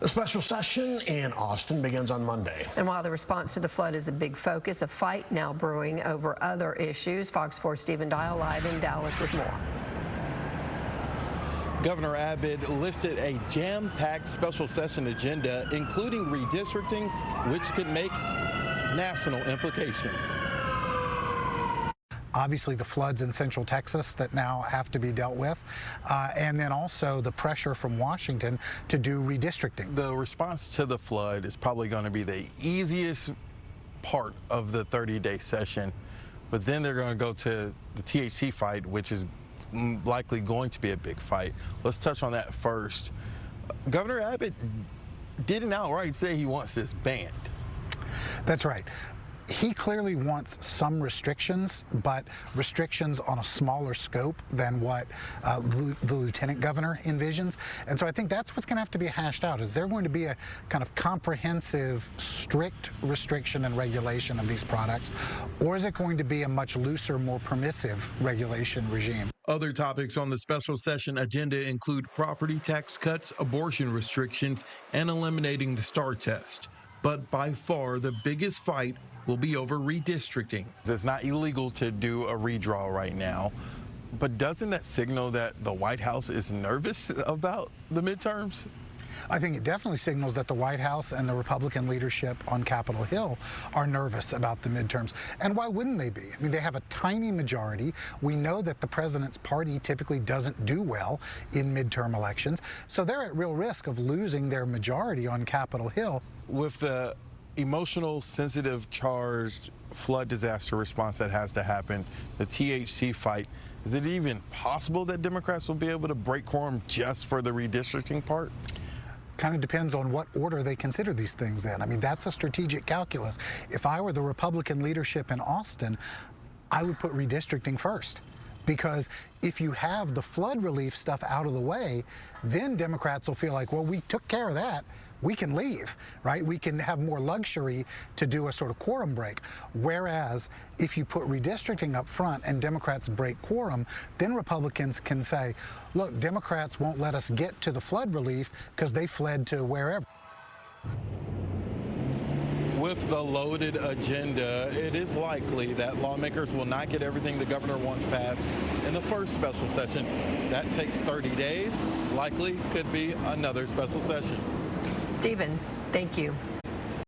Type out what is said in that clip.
The special session in Austin begins on Monday. And while the response to the flood is a big focus, a fight now brewing over other issues. Fox 4's Stephen Dial live in Dallas with more. Governor Abbott listed a jam-packed special session agenda, including redistricting, which could make national implications. Obviously, the floods in Central Texas that now have to be dealt with, and then also the pressure from Washington to do redistricting. The response to the flood is probably going to be the easiest part of the 30-day session, but then they're going to go to the THC fight, which is likely going to be a big fight. Let's touch on that first. Governor Abbott didn't outright say he wants this banned. That's right. He clearly wants some restrictions, but restrictions on a smaller scope than what the lieutenant governor envisions. And so I think that's what's going to have to be hashed out. Is there going to be a kind of comprehensive, strict restriction and regulation of these products, or is it going to be a much looser, more permissive regulation regime? Other topics on the special session agenda include property tax cuts, abortion restrictions, and eliminating the STAR test. But by far, the biggest fight will be over redistricting. It's not illegal to do a redraw right now, but doesn't that signal that the White House is nervous about the midterms? I think it definitely signals that the White House and the Republican leadership on Capitol Hill are nervous about the midterms. And why wouldn't they be? I mean, they have a tiny majority. We know that the president's party typically doesn't do well in midterm elections, so they're at real risk of losing their majority on Capitol Hill. With the emotional, sensitive, charged flood disaster response that has to happen, the THC fight, is it even possible that Democrats will be able to break quorum just for the redistricting part? Kind of depends on what order they consider these things in. I mean, that's a strategic calculus. If I were the Republican leadership in Austin, I would put redistricting first. Because if you have the flood relief stuff out of the way, then Democrats will feel like, well, we took care of that. We can leave, right? We can have more luxury to do a sort of quorum break. Whereas if you put redistricting up front and Democrats break quorum, then Republicans can say, look, Democrats won't let us get to the flood relief because they fled to wherever. With the loaded agenda, it is likely that lawmakers will not get everything the governor wants passed in the first special session. That takes 30 days. Likely could be another special session. Stephen, thank you.